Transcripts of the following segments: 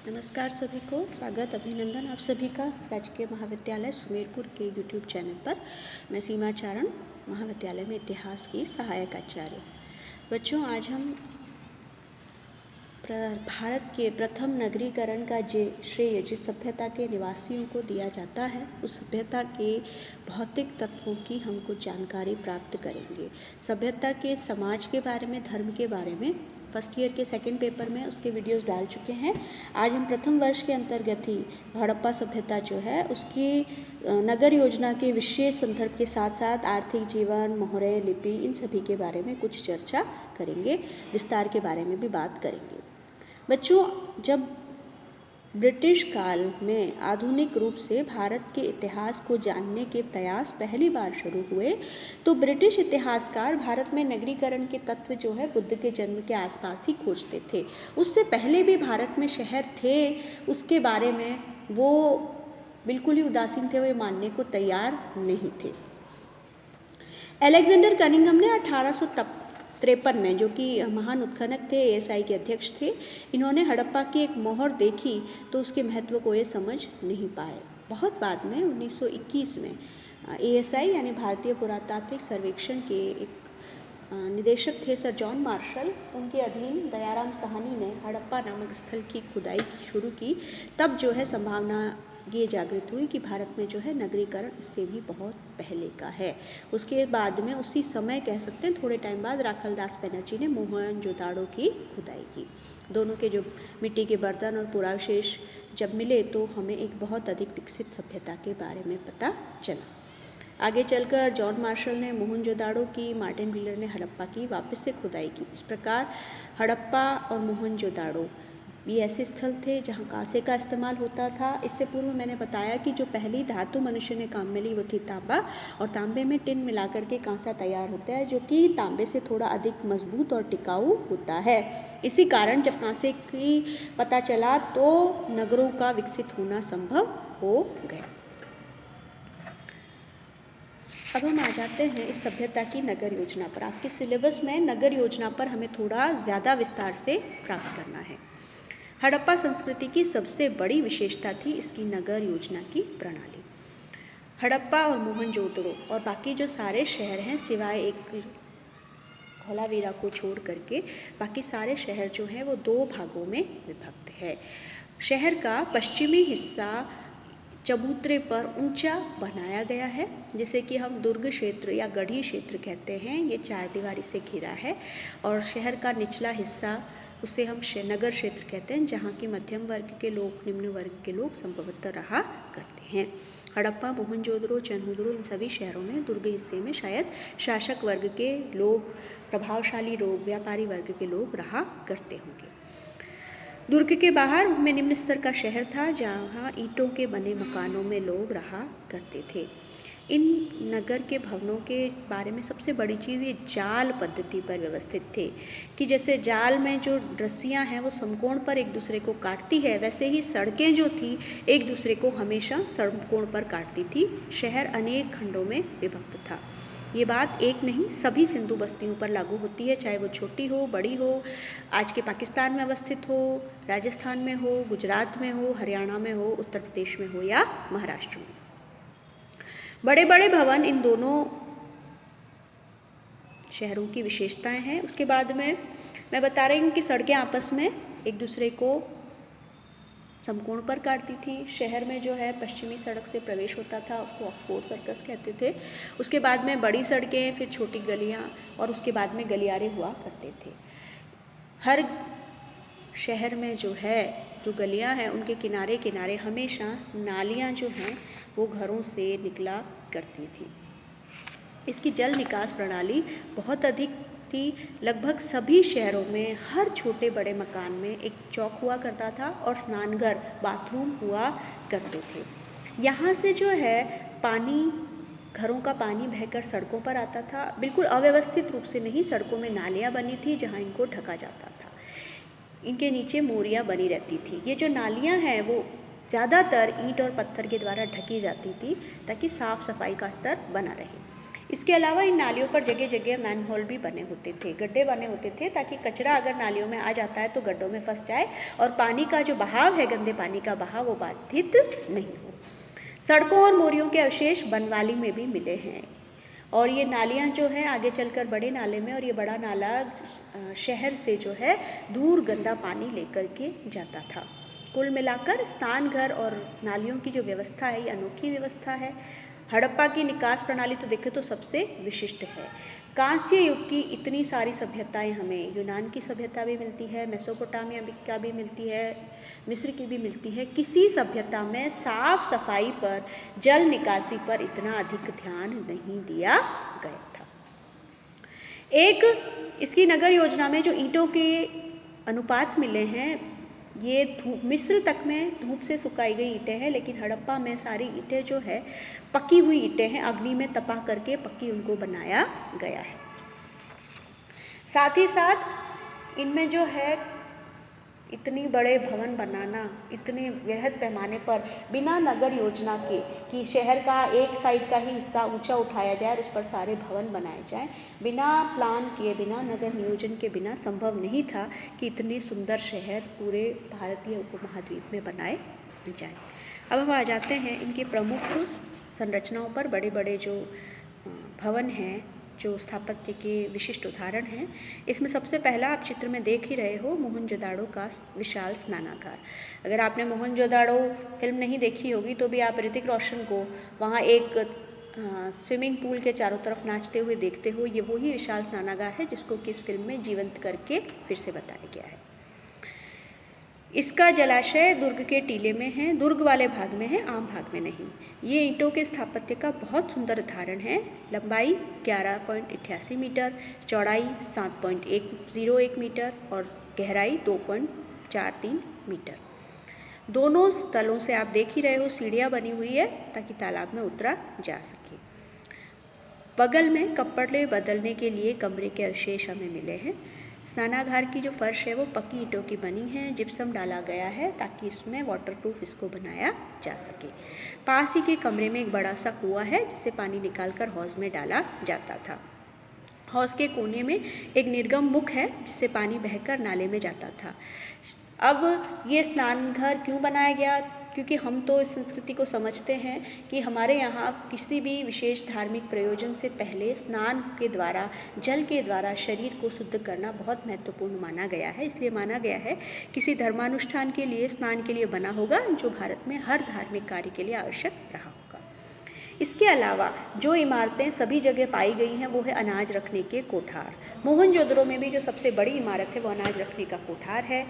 नमस्कार सभी को, स्वागत अभिनंदन आप सभी का राजकीय महाविद्यालय सुमेरपुर के यूट्यूब चैनल पर। मैं सीमा चारण, महाविद्यालय में इतिहास की सहायक आचार्य। बच्चों, आज हम भारत के प्रथम नगरीकरण का श्रेय जिस सभ्यता के निवासियों को दिया जाता है, उस सभ्यता के भौतिक तत्वों की हम कुछ जानकारी प्राप्त करेंगे। सभ्यता के समाज के बारे में, धर्म के बारे में फर्स्ट ईयर के सेकंड पेपर में उसके वीडियोस डाल चुके हैं। आज हम प्रथम वर्ष के अंतर्गत ही हड़प्पा सभ्यता जो है उसकी नगर योजना के विशेष संदर्भ के साथ साथ आर्थिक जीवन, मोहरे लिपि, इन सभी के बारे में कुछ चर्चा करेंगे। विस्तार के बारे में भी बात करेंगे। बच्चों, जब ब्रिटिश काल में आधुनिक रूप से भारत के इतिहास को जानने के प्रयास पहली बार शुरू हुए, तो ब्रिटिश इतिहासकार भारत में नगरीकरण के तत्व जो है बुद्ध के जन्म के आसपास ही खोजते थे। उससे पहले भी भारत में शहर थे, उसके बारे में वो बिल्कुल ही उदासीन थे, वे मानने को तैयार नहीं थे। अलेक्जेंडर कनिंघम ने 1853 में, जो कि महान उत्खनक थे, एएसआई के अध्यक्ष थे, इन्होंने हड़प्पा की एक मोहर देखी तो उसके महत्व को ये समझ नहीं पाए। बहुत बाद में 1921 में एएसआई यानी भारतीय पुरातात्विक सर्वेक्षण के एक निदेशक थे सर जॉन मार्शल, उनके अधीन दयाराम साहनी ने हड़प्पा नामक स्थल की खुदाई शुरू की। तब जो है संभावना ये जागृत हुई कि भारत में जो है नगरीकरण इससे भी बहुत पहले का है। उसके बाद में उसी समय कह सकते हैं, थोड़े टाइम बाद राखलदास बनर्जी ने मोहनजोदाड़ो की खुदाई की। दोनों के जो मिट्टी के बर्तन और पुरावशेष जब मिले तो हमें एक बहुत अधिक विकसित सभ्यता के बारे में पता चला। आगे चलकर जॉन मार्शल ने मोहनजोदाड़ो की, मार्टिन व्हीलर ने हड़प्पा की वापस से खुदाई की। इस प्रकार हड़प्पा और मोहनजोदाड़ो ये ऐसे स्थल थे जहाँ कांसे का इस्तेमाल होता था। इससे पूर्व मैंने बताया कि जो पहली धातु मनुष्य ने काम में ली वो थी तांबा, और तांबे में टिन मिलाकर के कांसा तैयार होता है, जो कि तांबे से थोड़ा अधिक मजबूत और टिकाऊ होता है। इसी कारण जब कांसे की पता चला तो नगरों का विकसित होना संभव हो गया। अब हम आ जाते हैं इस सभ्यता की नगर योजना पर। आपके सिलेबस में नगर योजना पर हमें थोड़ा ज़्यादा विस्तार से प्राप्त करना है। हड़प्पा संस्कृति की सबसे बड़ी विशेषता थी इसकी नगर योजना की प्रणाली। हड़प्पा और मोहनजोदड़ो और बाकी जो सारे शहर हैं, सिवाय एक धौलावीरा को छोड़ करके बाकी सारे शहर जो हैं वो दो भागों में विभक्त है। शहर का पश्चिमी हिस्सा चबूतरे पर ऊंचा बनाया गया है, जिसे कि हम दुर्ग क्षेत्र या गढ़ी क्षेत्र कहते हैं। ये चारदीवारी से घिरा है। और शहर का निचला हिस्सा, उसे हम नगर क्षेत्र कहते हैं, जहाँ की मध्यम वर्ग के लोग, निम्न वर्ग के लोग संभवतः रहा करते हैं। हड़प्पा, मोहनजोदड़ो, चनहुदड़ो, इन सभी शहरों में दुर्ग हिस्से में शायद शासक वर्ग के लोग, प्रभावशाली लोग, व्यापारी वर्ग के लोग रहा करते होंगे। दुर्ग के बाहर उनमें निम्न स्तर का शहर था, जहाँ ईंटों के बने मकानों में लोग रहा करते थे। इन नगर के भवनों के बारे में सबसे बड़ी चीज़ ये जाल पद्धति पर व्यवस्थित थे, कि जैसे जाल में जो रस्सियाँ हैं वो समकोण पर एक दूसरे को काटती है, वैसे ही सड़कें जो थी एक दूसरे को हमेशा समकोण पर काटती थी। शहर अनेक खंडों में विभक्त था। ये बात एक नहीं, सभी सिंधु बस्तियों पर लागू होती है, चाहे वो छोटी हो, बड़ी हो, आज के पाकिस्तान में अवस्थित हो, राजस्थान में हो, गुजरात में हो, हरियाणा में हो, उत्तर प्रदेश में हो या महाराष्ट्र में। बड़े बड़े भवन इन दोनों शहरों की विशेषताएं हैं। उसके बाद में मैं बता रही हूँ कि सड़कें आपस में एक दूसरे को समकोण पर काटती थी। शहर में जो है पश्चिमी सड़क से प्रवेश होता था, उसको ऑक्सफोर्ड सर्कस कहते थे। उसके बाद में बड़ी सड़कें, फिर छोटी गलियाँ, और उसके बाद में गलियारे हुआ करते थे। हर शहर में जो है, जो गलियाँ हैं, उनके किनारे किनारे हमेशा नालियाँ जो हैं वो घरों से निकला करती थी। इसकी जल निकास प्रणाली बहुत अधिक थी। लगभग सभी शहरों में हर छोटे बड़े मकान में एक चौक हुआ करता था और स्नानघर, बाथरूम हुआ करते थे। यहाँ से जो है पानी, घरों का पानी बहकर सड़कों पर आता था। बिल्कुल अव्यवस्थित रूप से नहीं, सड़कों में नालियाँ बनी थी जहाँ इनको ढका जाता था। इनके नीचे मोरियाँ बनी रहती थी। ये जो नालियाँ हैं वो ज़्यादातर ईंट और पत्थर के द्वारा ढकी जाती थी ताकि साफ़ सफाई का स्तर बना रहे। इसके अलावा इन नालियों पर जगह जगह मैनहोल भी बने होते थे, गड्ढे बने होते थे ताकि कचरा अगर नालियों में आ जाता है तो गड्ढों में फंस जाए और पानी का जो बहाव है, गंदे पानी का बहाव, वो बाधित नहीं हो। सड़कों और मोरियों के अवशेष बनवाली में भी मिले हैं और ये नालियाँ जो हैं आगे चलकर बड़े नाले में, और ये बड़ा नाला शहर से जो है दूर गंदा पानी लेकर के जाता था। कुल मिलाकर स्नान घर और नालियों की जो व्यवस्था है ये अनोखी व्यवस्था है। हड़प्पा की निकास प्रणाली तो देखें तो सबसे विशिष्ट है। कांस्य युग की इतनी सारी सभ्यताएं हमें यूनान की सभ्यता भी मिलती है, मेसोपोटामिया का भी मिलती है, मिस्र की भी मिलती है। किसी सभ्यता में साफ सफाई पर, जल निकासी पर इतना अधिक ध्यान नहीं दिया गया था। एक इसकी नगर योजना में जो ईंटों के अनुपात मिले हैं, ये मिस्र तक में धूप से सुखाई गई ईंटें हैं, लेकिन हड़प्पा में सारी ईंटें जो है पकी हुई ईंटें हैं, अग्नि में तपा करके पक्की उनको बनाया गया है। साथ ही साथ इनमें जो है इतनी बड़े भवन बनाना, इतने वृहद पैमाने पर बिना नगर योजना के कि शहर का एक साइड का ही हिस्सा ऊंचा उठाया जाए और उस पर सारे भवन बनाए जाएं, बिना प्लान किए, बिना नगर नियोजन के बिना संभव नहीं था कि इतने सुंदर शहर पूरे भारतीय उपमहाद्वीप में बनाए जाएं। अब हम आ जाते हैं इनके प्रमुख संरचनाओं पर। बड़े बड़े जो भवन हैं, जो स्थापत्य के विशिष्ट उदाहरण हैं, इसमें सबसे पहला आप चित्र में देख ही रहे हो मोहनजोदाड़ो का विशाल स्नानागार। अगर आपने मोहनजोदाड़ो फिल्म नहीं देखी होगी तो भी आप ऋतिक रोशन को वहाँ एक स्विमिंग पूल के चारों तरफ नाचते हुए देखते हो। ये वही विशाल स्नानागार है जिसको कि इस फिल्म में जीवंत करके फिर से बताया गया है। इसका जलाशय दुर्ग के टीले में है, दुर्ग वाले भाग में है, आम भाग में नहीं। ये ईंटों के स्थापत्य का बहुत सुंदर उदाहरण है। लंबाई 11.88 मीटर, चौड़ाई 7.101 मीटर और गहराई 2.43 मीटर। दोनों स्थलों से आप देख ही रहे हो सीढ़ियाँ बनी हुई है ताकि तालाब में उतरा जा सके। बगल में कपड़े बदलने के लिए कमरे के अवशेष हमें मिले हैं। स्नानागार की जो फर्श है वो पक्की ईंटों की बनी है, जिप्सम डाला गया है ताकि इसमें वाटरप्रूफ इसको बनाया जा सके। पास ही के कमरे में एक बड़ा सा कुआं है जिससे पानी निकालकर हौज में डाला जाता था। हौज के कोने में एक निर्गम मुख है जिससे पानी बहकर नाले में जाता था। अब ये स्नान घर क्यों बनाया गया? क्योंकि हम तो इस संस्कृति को समझते हैं कि हमारे यहाँ किसी भी विशेष धार्मिक प्रयोजन से पहले स्नान के द्वारा, जल के द्वारा शरीर को शुद्ध करना बहुत महत्वपूर्ण माना गया है। इसलिए माना गया है किसी धर्मानुष्ठान के लिए स्नान के लिए बना होगा, जो भारत में हर धार्मिक कार्य के लिए आवश्यक रहा होगा। इसके अलावा जो इमारतें सभी जगह पाई गई हैं वो है अनाज रखने के कोठार। मोहनजोदड़ो में भी जो सबसे बड़ी इमारत है वो अनाज रखने का कोठार है।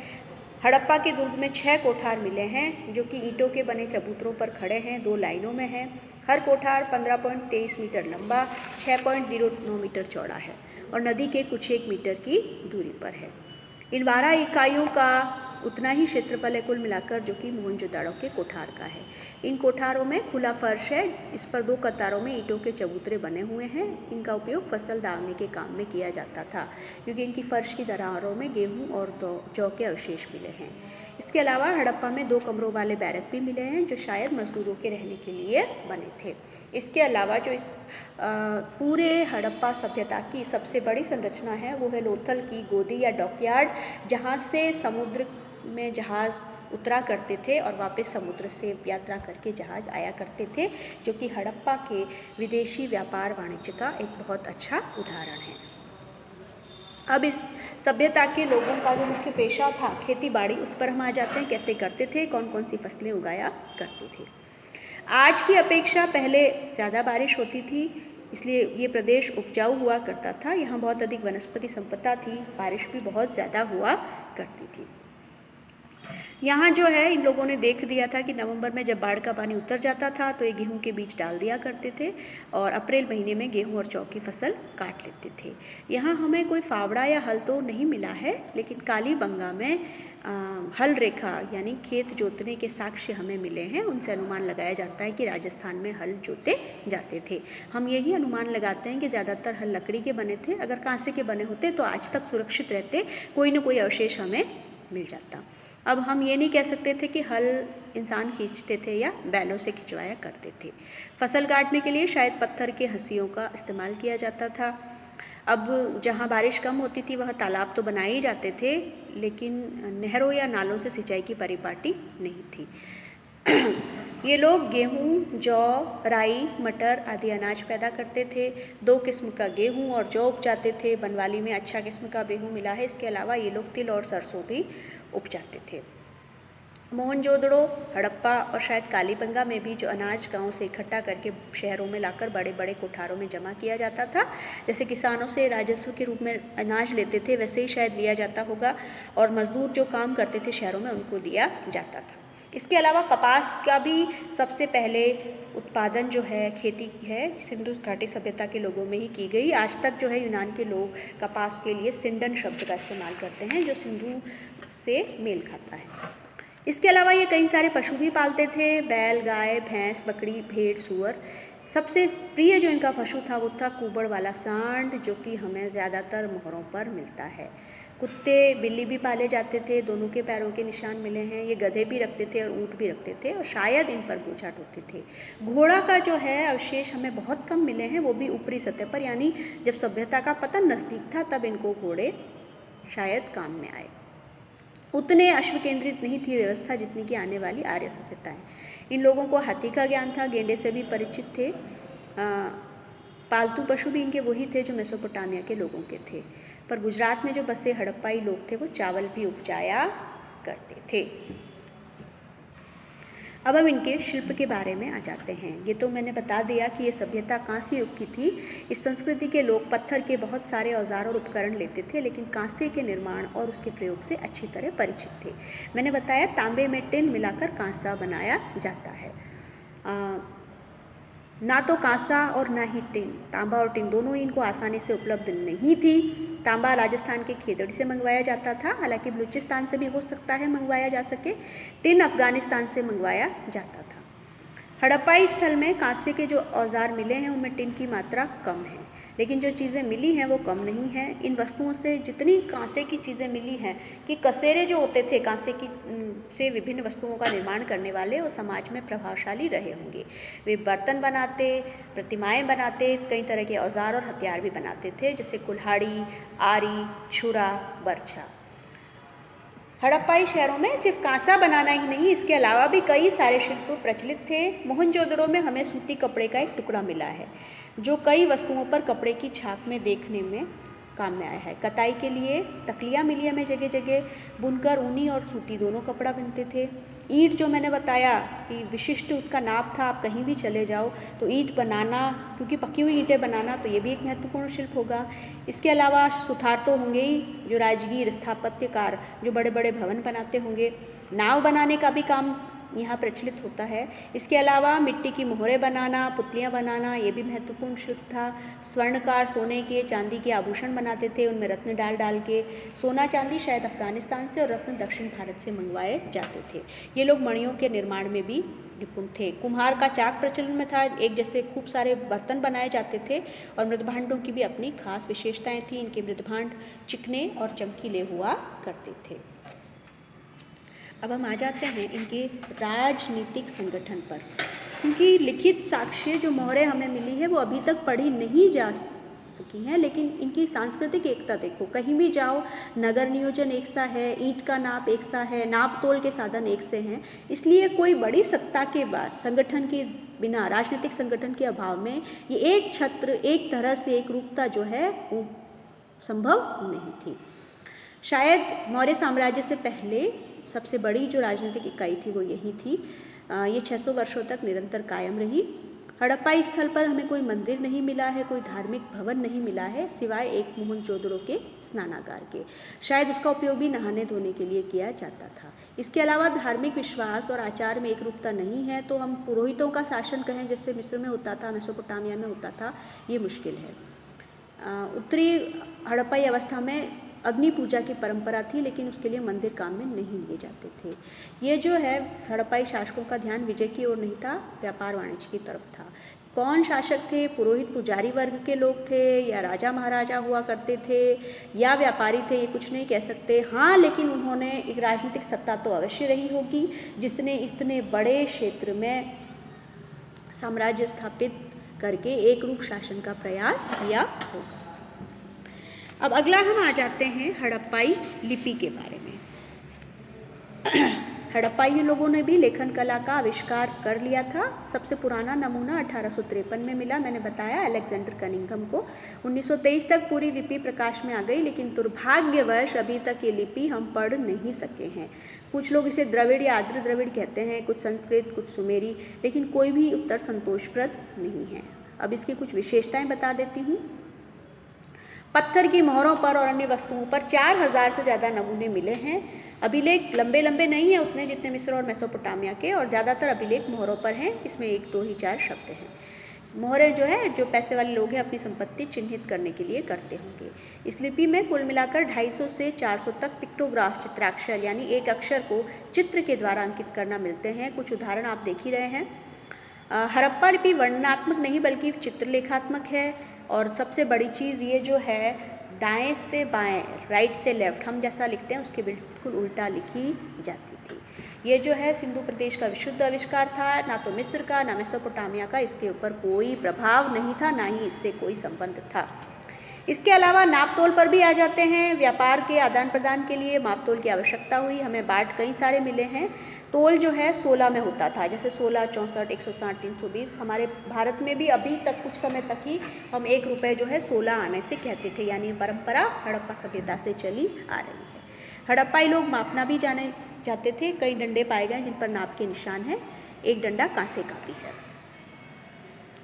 हड़प्पा के दुर्ग में 6 कोठार मिले हैं जो कि ईंटों के बने चबूतरों पर खड़े हैं, 2 लाइनों में हैं। हर कोठार 15.23 मीटर लंबा, 6.09 मीटर चौड़ा है और नदी के कुछ 1 मीटर की दूरी पर है। इन 12 इकाइयों का उतना ही क्षेत्रफल है कुल मिलाकर जो कि मोहनजोदाड़ो के कोठार का है। इन कोठारों में खुला फर्श है, इस पर 2 कतारों में ईंटों के चबूतरे बने हुए हैं। इनका उपयोग फसल दावने के काम में किया जाता था क्योंकि इनकी फर्श की दरारों में गेहूं और जौ के अवशेष मिले हैं। इसके अलावा हड़प्पा में 2 कमरों वाले बैरक भी मिले हैं जो शायद मजदूरों के रहने के लिए बने थे। इसके अलावा जो इस पूरे हड़प्पा सभ्यता की सबसे बड़ी संरचना है वो है लोथल की गोदी या डॉकयार्ड, जहाँ से समुद्र में जहाज़ उतरा करते थे और वापस समुद्र से यात्रा करके जहाज़ आया करते थे, जो कि हड़प्पा के विदेशी व्यापार वाणिज्य का एक बहुत अच्छा उदाहरण है। अब इस सभ्यता के लोगों का जो मुख्य पेशा था खेती बाड़ी, उस पर हम आ जाते हैं। कैसे करते थे, कौन कौन सी फसलें उगाया करते थे। आज की अपेक्षा पहले ज़्यादा बारिश होती थी, इसलिए ये प्रदेश उपजाऊ हुआ करता था। यहाँ बहुत अधिक वनस्पति संपदा थी, बारिश भी बहुत ज़्यादा हुआ करती थी। यहाँ जो है इन लोगों ने देख दिया था कि नवंबर में जब बाढ़ का पानी उतर जाता था तो ये गेहूं के बीज डाल दिया करते थे और अप्रैल महीने में गेहूं और जौ की फसल काट लेते थे। यहाँ हमें कोई फावड़ा या हल तो नहीं मिला है, लेकिन कालीबंगा में हल रेखा यानी खेत जोतने के साक्ष्य हमें मिले हैं। उनसे अनुमान लगाया जाता है कि राजस्थान में हल जोते जाते थे। हम यही अनुमान लगाते हैं कि ज़्यादातर हल लकड़ी के बने थे। अगर कांसे के बने होते तो आज तक सुरक्षित रहते, कोई न कोई अवशेष हमें मिल जाता। अब हम ये नहीं कह सकते थे कि हल इंसान खींचते थे या बैलों से खिंचवाया करते थे। फसल काटने के लिए शायद पत्थर के हंसियों का इस्तेमाल किया जाता था। अब जहाँ बारिश कम होती थी वहाँ तालाब तो बनाए ही जाते थे, लेकिन नहरों या नालों से सिंचाई की परिपाटी नहीं थी। ये लोग गेहूँ, जौ, राई, मटर आदि अनाज पैदा करते थे। 2 किस्म का गेहूँ और जौ उपजाते थे। बनवाली में अच्छा किस्म का गेहूँ मिला है। इसके अलावा ये लोग तिल और सरसों भी उपजाते थे। मोहनजोदड़ो, हड़प्पा और शायद कालीबंगा में भी जो अनाज गांव से इकट्ठा करके शहरों में लाकर बड़े बड़े कोठारों में जमा किया जाता था, जैसे किसानों से राजस्व के रूप में अनाज लेते थे वैसे ही शायद लिया जाता होगा, और मजदूर जो काम करते थे शहरों में उनको दिया जाता था। इसके अलावा कपास का भी सबसे पहले उत्पादन जो है, खेती है, सिंधु घाटी सभ्यता के लोगों में ही की गई। आज तक जो है यूनान के लोग कपास के लिए सिंडन शब्द का इस्तेमाल करते हैं, जो सिंधु से मेल खाता है। इसके अलावा ये कई सारे पशु भी पालते थे, बैल, गाय, भैंस, बकरी, भेड़, सूअर। सबसे प्रिय जो इनका पशु था वो था कुबड़ वाला सांड, जो कि हमें ज़्यादातर मोहरों पर मिलता है। कुत्ते, बिल्ली भी पाले जाते थे, दोनों के पैरों के निशान मिले हैं। ये गधे भी रखते थे और ऊँट भी रखते थे, और शायद इन पर बोझा ढोते थे। घोड़ा का जो है अवशेष हमें बहुत कम मिले हैं, वो भी ऊपरी सतह पर, यानी जब सभ्यता का पतन नज़दीक था तब इनको घोड़े शायद काम में आए। उतने अश्व केंद्रित नहीं थी व्यवस्था जितनी कि आने वाली आर्य सभ्यताएं। इन लोगों को हाथी का ज्ञान था, गेंडे से भी परिचित थे। पालतू पशु भी इनके वही थे जो मेसोपोटामिया के लोगों के थे। पर गुजरात में जो बसे हड़प्पाई लोग थे वो चावल भी उपजाया करते थे। अब हम इनके शिल्प के बारे में आ जाते हैं। ये तो मैंने बता दिया कि ये सभ्यता कांस्य युग की थी। इस संस्कृति के लोग पत्थर के बहुत सारे औजार और उपकरण लेते थे, लेकिन कांसे के निर्माण और उसके प्रयोग से अच्छी तरह परिचित थे। मैंने बताया तांबे में टिन मिलाकर कांसा बनाया जाता है। ना तो कांसा और ना ही टिन, तांबा और टिन दोनों ही इनको आसानी से उपलब्ध नहीं थी। तांबा राजस्थान के खेतड़ी से मंगवाया जाता था, हालांकि बलूचिस्तान से भी हो सकता है मंगवाया जा सके। टिन अफगानिस्तान से मंगवाया जाता था। हड़प्पाई स्थल में कांसे के जो औजार मिले हैं उनमें टिन की मात्रा कम है, लेकिन जो चीज़ें मिली हैं वो कम नहीं हैं। इन वस्तुओं से जितनी कांसे की चीज़ें मिली हैं कि कसेरे जो होते थे कांसे की से विभिन्न वस्तुओं का निर्माण करने वाले, वो समाज में प्रभावशाली रहे होंगे। वे बर्तन बनाते, प्रतिमाएं बनाते, कई तरह के औजार और हथियार भी बनाते थे, जैसे कुल्हाड़ी, आरी, छुरा, बर्छा। हड़प्पाई शहरों में सिर्फ कांसा बनाना ही नहीं, इसके अलावा भी कई सारे शिल्प प्रचलित थे। मोहनजोदड़ो में हमें सूती कपड़े का एक टुकड़ा मिला है जो कई वस्तुओं पर कपड़े की छाप में देखने में काम में आया है। कताई के लिए तकलियाँ मिली हमें जगह जगह। बुनकर ऊनी और सूती दोनों कपड़ा बुनते थे। ईंट जो मैंने बताया कि विशिष्ट उसका नाप था, आप कहीं भी चले जाओ तो ईंट बनाना, क्योंकि पकी हुई ईंटें बनाना, तो ये भी एक महत्वपूर्ण शिल्प होगा। इसके अलावा सुथार तो होंगे ही, जो राजगीर स्थापत्यकार जो बड़े बड़े भवन बनाते होंगे। नाव बनाने का भी काम यहाँ प्रचलित होता है। इसके अलावा मिट्टी की मोहरें बनाना, पुतलियाँ बनाना, ये भी महत्वपूर्ण शिल्प था। स्वर्णकार सोने के, चांदी के आभूषण बनाते थे, उनमें रत्न डाल डाल के। सोना चांदी शायद अफगानिस्तान से और रत्न दक्षिण भारत से मंगवाए जाते थे। ये लोग मणियों के निर्माण में भी निपुण थे। कुम्हार का चाक प्रचलन में था, एक जैसे खूब सारे बर्तन बनाए जाते थे, और मृदभांडों की भी अपनी खास विशेषताएँ थीं। इनके मृदभांड चिकने और चमकीले हुआ करते थे। अब हम आ जाते हैं इनके राजनीतिक संगठन पर। क्योंकि लिखित साक्ष्य जो मोहरें हमें मिली है वो अभी तक पढ़ी नहीं जा सकी हैं, लेकिन इनकी सांस्कृतिक एकता देखो, कहीं भी जाओ नगर नियोजन एक सा है, ईंट का नाप एक सा है, नाप तोल के साधन एक से हैं। इसलिए कोई बड़ी सत्ता के बाद संगठन के बिना, राजनीतिक संगठन के अभाव में ये एक छत्र, एक तरह से एक रूपता जो है वो संभव नहीं थी। शायद मौर्य साम्राज्य से पहले सबसे बड़ी जो राजनीतिक इकाई थी वो यही थी। ये 600 वर्षों तक निरंतर कायम रही। हड़प्पाई स्थल पर हमें कोई मंदिर नहीं मिला है, कोई धार्मिक भवन नहीं मिला है, सिवाय एक मोहनजोदड़ो के स्नानागार के। शायद उसका उपयोग भी नहाने धोने के लिए किया जाता था। इसके अलावा धार्मिक विश्वास और आचार में एक रूपता नहीं है, तो हम पुरोहितों का शासन कहें जैसे मिस्र में होता था, मेसोपोटामिया में होता था, ये मुश्किल है। उत्तरी हड़प्पाई अवस्था में अग्नि पूजा की परंपरा थी, लेकिन उसके लिए मंदिर काम में नहीं लिए जाते थे। ये जो है हड़प्पाई शासकों का ध्यान विजय की ओर नहीं था, व्यापार वाणिज्य की तरफ था। कौन शासक थे? पुरोहित पुजारी वर्ग के लोग थे या राजा महाराजा हुआ करते थे या व्यापारी थे, ये कुछ नहीं कह सकते। हाँ, लेकिन उन्होंने एक राजनीतिक सत्ता तो अवश्य रही होगी जिसने इतने बड़े क्षेत्र में साम्राज्य स्थापित करके एक रूप शासन का प्रयास किया होगा। अब अगला हम आ जाते हैं हड़प्पाई लिपि के बारे में। हड़प्पाई लोगों ने भी लेखन कला का आविष्कार कर लिया था। सबसे पुराना नमूना 1853 में मिला, मैंने बताया अलेक्जेंडर कनिंघम को। 1923 तक पूरी लिपि प्रकाश में आ गई, लेकिन दुर्भाग्यवश अभी तक ये लिपि हम पढ़ नहीं सके हैं। कुछ लोग इसे द्रविड़ या आर्द्र द्रविड़ कहते हैं, कुछ संस्कृत, कुछ सुमेरी, लेकिन कोई भी उत्तर संतोषप्रद नहीं है। अब इसकी कुछ विशेषताएं बता देती हूँ। पत्थर की मोहरों पर और अन्य वस्तुओं पर 4000 से ज़्यादा नमूने मिले हैं। अभिलेख लंबे लंबे नहीं हैं उतने जितने मिस्र और मेसोपोटामिया के, और ज़्यादातर अभिलेख मोहरों पर हैं। इसमें 1, 2 ही 4 शब्द हैं। मोहरें जो है, जो पैसे वाले लोग हैं अपनी संपत्ति चिन्हित करने के लिए करते होंगे। इस लिपि में कुल मिलाकर 250 से 400 तक पिक्टोग्राफ, चित्राक्षर यानी एक अक्षर को चित्र के द्वारा अंकित करना मिलते हैं। कुछ उदाहरण आप देख ही रहे हैं। हड़प्पा लिपि वर्णनात्मक नहीं बल्कि चित्रलेखात्मक है। और सबसे बड़ी चीज़ ये जो है, दाएं से बाएं, राइट से लेफ्ट हम जैसा लिखते हैं उसके बिल्कुल उल्टा लिखी जाती थी। ये जो है सिंधु प्रदेश का विशुद्ध आविष्कार था, ना तो मिस्र का ना मेसोपोटामिया का इसके ऊपर कोई प्रभाव नहीं था, ना ही इससे कोई संबंध था। इसके अलावा नापतोल पर भी आ जाते हैं। व्यापार के आदान प्रदान के लिए मापतोल की आवश्यकता हुई। हमें बाट कई सारे मिले हैं। तोल जो है 16 में होता था, जैसे 16, 64, 160, 320। हमारे भारत में भी अभी तक कुछ समय तक ही हम 1 रुपये जो है 16 आने से कहते थे, यानी परंपरा हड़प्पा सभ्यता से चली आ रही है। हड़प्पाई लोग मापना भी जाने जाते थे। कई डंडे पाए गए जिन पर नाप के निशान हैं। एक डंडा कांसे का भी है।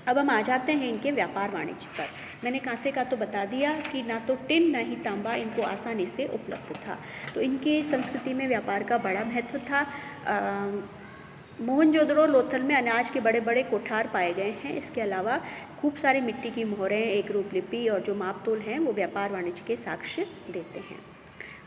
अब हम आ जाते हैं इनके व्यापार वाणिज्य पर। मैंने कांसे का तो बता दिया कि ना तो टिन ना ही तांबा इनको आसानी से उपलब्ध था, तो इनकी संस्कृति में व्यापार का बड़ा महत्व था। मोहनजोदड़ो, लोथल में अनाज के बड़े बड़े कोठार पाए गए हैं। इसके अलावा खूब सारी मिट्टी की मोहरें, एक रूप लिपि और जो मापतोल हैं वो व्यापार वाणिज्य के साक्ष्य देते हैं।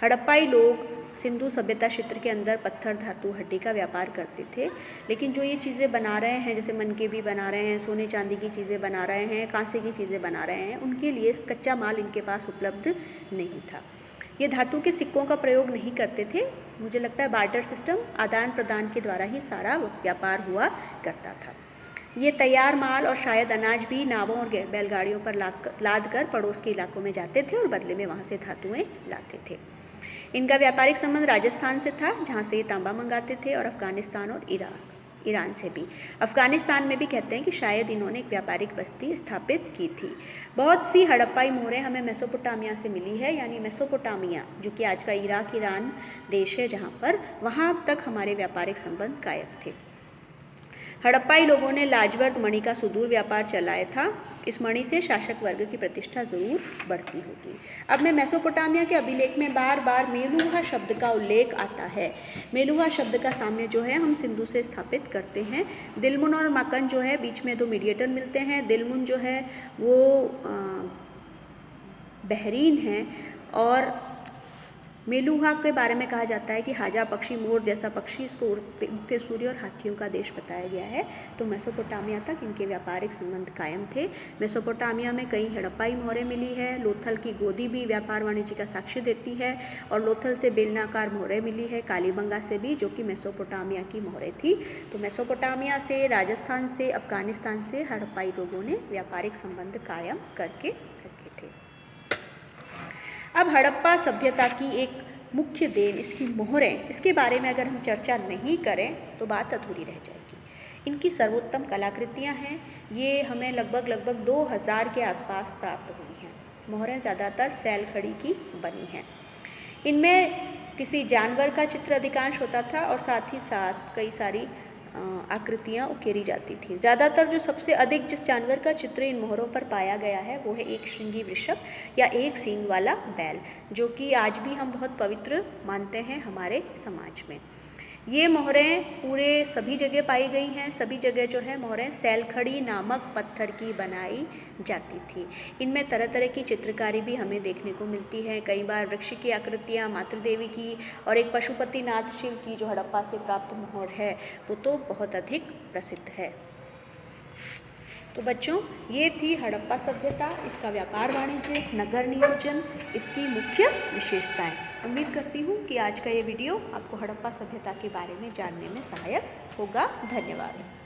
हड़प्पाई लोग सिंधु सभ्यता क्षेत्र के अंदर पत्थर, धातु, हड्डी का व्यापार करते थे। लेकिन जो ये चीज़ें बना रहे हैं, जैसे मनकेबी बना रहे हैं, सोने चांदी की चीज़ें बना रहे हैं, कांसे की चीज़ें बना रहे हैं, उनके लिए कच्चा माल इनके पास उपलब्ध नहीं था। ये धातु के सिक्कों का प्रयोग नहीं करते थे। मुझे लगता है बार्टर सिस्टम, आदान प्रदान के द्वारा ही सारा व्यापार हुआ करता था। ये तैयार माल और शायद अनाज भी नावों और बैलगाड़ियों पर लाद कर पड़ोस के इलाकों में जाते थे और बदले में वहाँ से धातुएँ लाते थे। इनका व्यापारिक संबंध राजस्थान से था, जहाँ से ये तांबा मंगाते थे, और अफ़गानिस्तान और ईरान से भी। अफ़गानिस्तान में भी कहते हैं कि शायद इन्होंने एक व्यापारिक बस्ती स्थापित की थी। बहुत सी हड़प्पाई मोहरें हमें मेसोपोटामिया से मिली है, यानी मेसोपोटामिया जो कि आज का इराक, ईरान देश है, जहाँ पर वहाँ तक हमारे व्यापारिक संबंध कायम थे। हड़प्पाई लोगों ने लाजवर्द मणि का सुदूर व्यापार चलाया था। इस मणि से शासक वर्ग की प्रतिष्ठा जरूर बढ़ती होगी। अब मैं मेसोपोटामिया के अभिलेख में बार बार मेलुहा शब्द का उल्लेख आता है। मेलुहा शब्द का साम्य जो है हम सिंधु से स्थापित करते हैं। दिलमुन और मकन जो है बीच में 2 मीडिएटर मिलते हैं। दिलमुन जो है वो बहरीन है, और मेलुहा के बारे में कहा जाता है कि हाजा पक्षी, मोर जैसा पक्षी, इसको उगते सूर्य और हाथियों का देश बताया गया है। तो मेसोपोटामिया तक इनके व्यापारिक संबंध कायम थे। मेसोपोटामिया में कई हड़प्पाई मोहरें मिली है। लोथल की गोदी भी व्यापार वाणिज्य का साक्ष्य देती है, और लोथल से बेलनाकार मोहरें मिली है, कालीबंगा से भी, जो कि मेसोपोटामिया की मोहरें थी। तो मेसोपोटामिया से, राजस्थान से, अफगानिस्तान से हड़प्पाई लोगों ने व्यापारिक संबंध कायम करके रखे थे। अब हड़प्पा सभ्यता की एक मुख्य देन इसकी मोहरें, इसके बारे में अगर हम चर्चा नहीं करें तो बात अधूरी रह जाएगी। इनकी सर्वोत्तम कलाकृतियाँ हैं। ये हमें लगभग 2000 के आसपास प्राप्त हुई हैं। मोहरें ज़्यादातर सैल खड़ी की बनी हैं। इनमें किसी जानवर का चित्र अधिकांश होता था, और साथ ही साथ कई सारी आकृतियाँ उकेरी जाती थी। ज़्यादातर जो सबसे अधिक जिस जानवर का चित्र इन मोहरों पर पाया गया है वो है एक श्रृंगी वृषभ या एक सींग वाला बैल, जो कि आज भी हम बहुत पवित्र मानते हैं हमारे समाज में। ये मोहरें पूरे सभी जगह पाई गई हैं। सभी जगह जो है मोहरें सैलखड़ी नामक पत्थर की बनाई जाती थी। इनमें तरह तरह की चित्रकारी भी हमें देखने को मिलती है। कई बार वृक्ष की आकृतियाँ, मातृदेवी की, और एक पशुपतिनाथ शिव की जो हड़प्पा से प्राप्त मोहर है वो तो बहुत अधिक प्रसिद्ध है। तो बच्चों, ये थी हड़प्पा सभ्यता, इसका व्यापार वाणिज्य, नगर नियोजन, इसकी मुख्य विशेषताएं। उम्मीद करती हूँ कि आज का ये वीडियो आपको हड़प्पा सभ्यता के बारे में जानने में सहायक होगा। धन्यवाद।